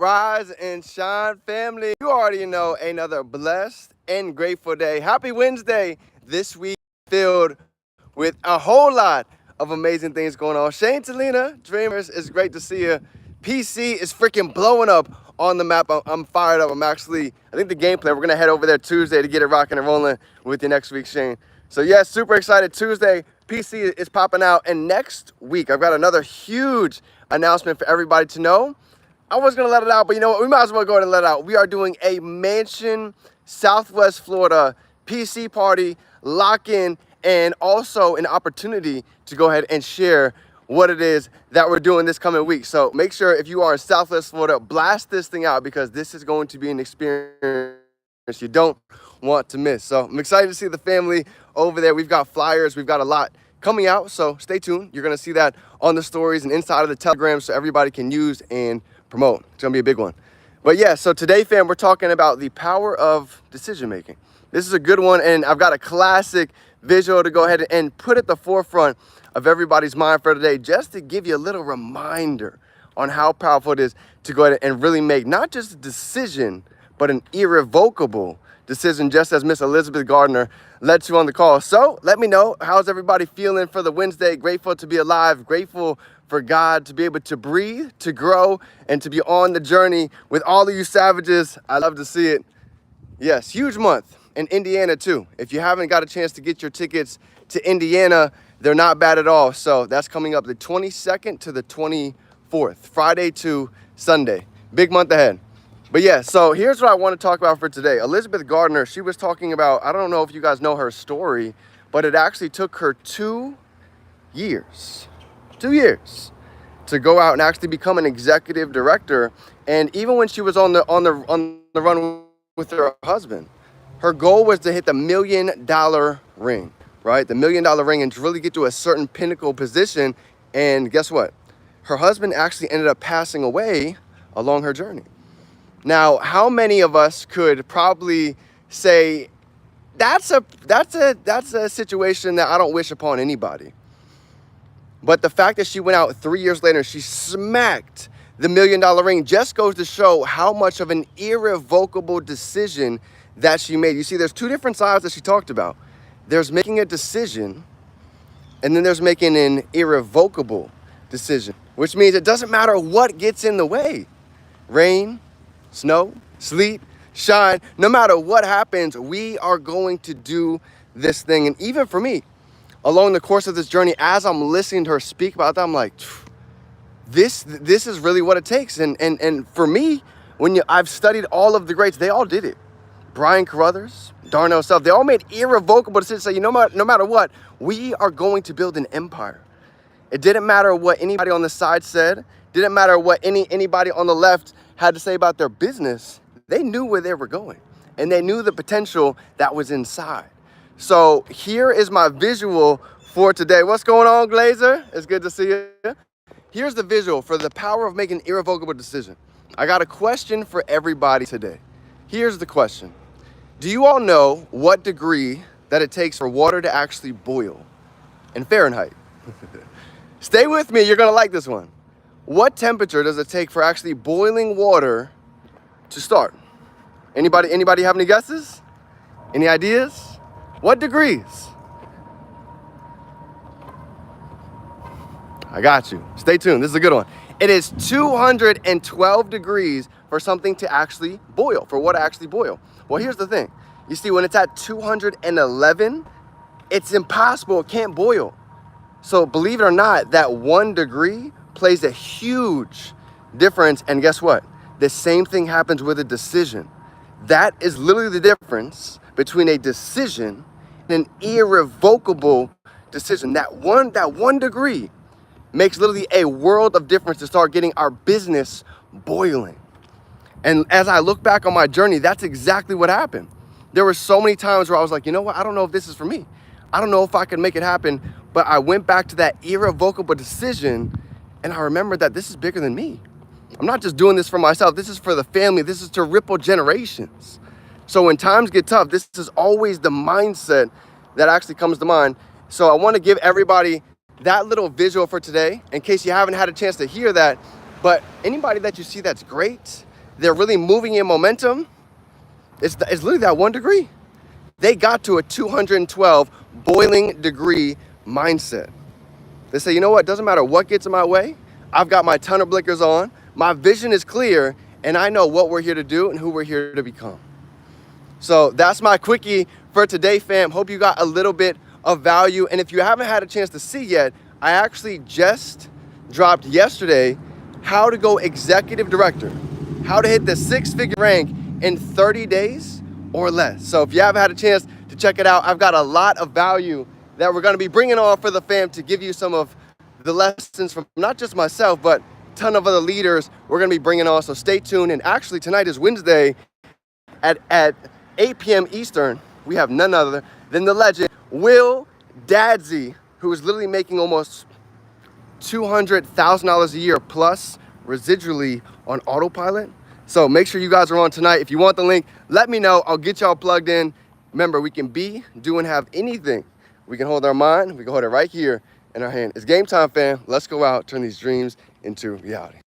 Rise and shine, family. You already know another blessed and grateful day. Happy Wednesday. This week filled with a whole lot of amazing things going on. Shane Talina, Dreamers, it's great to see you. PC is freaking blowing up on the map. I'm fired up. I think the game plan, we're going to head over there Tuesday to get it rocking and rolling with you next week, Shane. So, yeah, super excited. Tuesday, PC is popping out. And next week, I've got another huge announcement for everybody to know. I was going to let it out, but you know what? We might as well go ahead and let it out. We are doing a Mansion, Southwest Florida PC party, lock-in, and also an opportunity to go ahead and share what it is that we're doing this coming week. So make sure if you are in Southwest Florida, blast this thing out because this is going to be an experience you don't want to miss. So I'm excited to see the family over there. We've got flyers. We've got a lot coming out. So stay tuned. You're going to see that on the stories and inside of the Telegram so everybody can use and promote. It's going to be a big one. But yeah, so today, fam, we're talking about the power of decision making. This is a good one, and I've got a classic visual to go ahead and put at the forefront of everybody's mind for today, just to give you a little reminder on how powerful it is to go ahead and really make not just a decision, but an irrevocable decision, just as Miss Elizabeth Gardner led you on the call. So let me know, how's everybody feeling for the Wednesday? Grateful to be alive, grateful for God to be able to breathe, to grow, and to be on the journey with all of you savages. I love to see it. Yes, huge month in Indiana too. If you haven't got a chance to get your tickets to Indiana, they're not bad at all. So that's coming up the 22nd to the 24th, Friday to Sunday. Big month ahead. But yeah, so here's what I want to talk about for today. Elizabeth Gardner, she was talking about, I don't know if you guys know her story, but it actually took her 2 years to go out and actually become an executive director. And even when she was on the run with her husband, her goal was to hit the $1 million ring, right? The $1 million ring, and to really get to a certain pinnacle position. And guess what? Her husband actually ended up passing away along her journey. Now, how many of us could probably say that's a situation that I don't wish upon anybody? But the fact that she went out 3 years later, she smacked the $1 million ring, just goes to show how much of an irrevocable decision that she made. You see, there's two different sides that she talked about. There's making a decision, and then there's making an irrevocable decision, which means it doesn't matter what gets in the way. Rain, snow, sleet, shine, no matter what happens, we are going to do this thing. And even for me, along the course of this journey, as I'm listening to her speak about that, I'm like, this is really what it takes. And for me, I've studied all of the greats, they all did it. Brian Carruthers, Darnell Self, they all made irrevocable decisions. Say, no matter what, we are going to build an empire. It didn't matter what anybody on the side said. Didn't matter what anybody on the left had to say about their business. They knew where they were going, and they knew the potential that was inside. So here is my visual for today. What's going on, Glazer? It's good to see you. Here's the visual for the power of making an irrevocable decision. I got a question for everybody today. Here's the question. Do you all know what degree that it takes for water to actually boil in Fahrenheit? Stay with me, you're gonna like this one. What temperature does it take for actually boiling water to start? Anybody have any guesses? Any ideas? What degrees? I got you. Stay tuned. This is a good one. It is 212 degrees for something to actually boil, for water to actually boil. Well, here's the thing. You see, when it's at 211, it's impossible. It can't boil. So believe it or not, that 1 degree plays a huge difference. And guess what? The same thing happens with a decision. That is literally the difference between a decision and an irrevocable decision. That one degree makes literally a world of difference to start getting our business boiling. And as I look back on my journey, that's exactly what happened. There were so many times where I was like, you know what? I don't know if this is for me. I don't know if I can make it happen. But I went back to that irrevocable decision, and I remembered that this is bigger than me. I'm not just doing this for myself. This is for the family. This is to ripple generations. So when times get tough, this is always the mindset that actually comes to mind. So I want to give everybody that little visual for today in case you haven't had a chance to hear that. But anybody that you see that's great, they're really moving in momentum, it's literally that 1 degree. They got to a 212 boiling degree mindset. They say, you know what, doesn't matter what gets in my way, I've got my tunnel blinkers on, my vision is clear, and I know what we're here to do and who we're here to become. So that's my quickie for today, fam. Hope you got a little bit of value. And if you haven't had a chance to see yet, I actually just dropped yesterday how to go executive director, how to hit the 6-figure rank in 30 days or less. So if you haven't had a chance to check it out, I've got a lot of value that we're going to be bringing on for the fam to give you some of the lessons from not just myself, but a ton of other leaders we're going to be bringing on. So stay tuned. And actually tonight is Wednesday at 8 p.m. Eastern. We have none other than the legend Will Dadsey, who is literally making almost $200,000 a year plus residually on autopilot. So make sure you guys are on tonight. If you want the link, let me know. I'll get y'all plugged in. Remember, we can be, do, and have anything. We can hold our mind. We can hold it right here in our hand. It's game time, fam. Let's go out, turn these dreams into reality.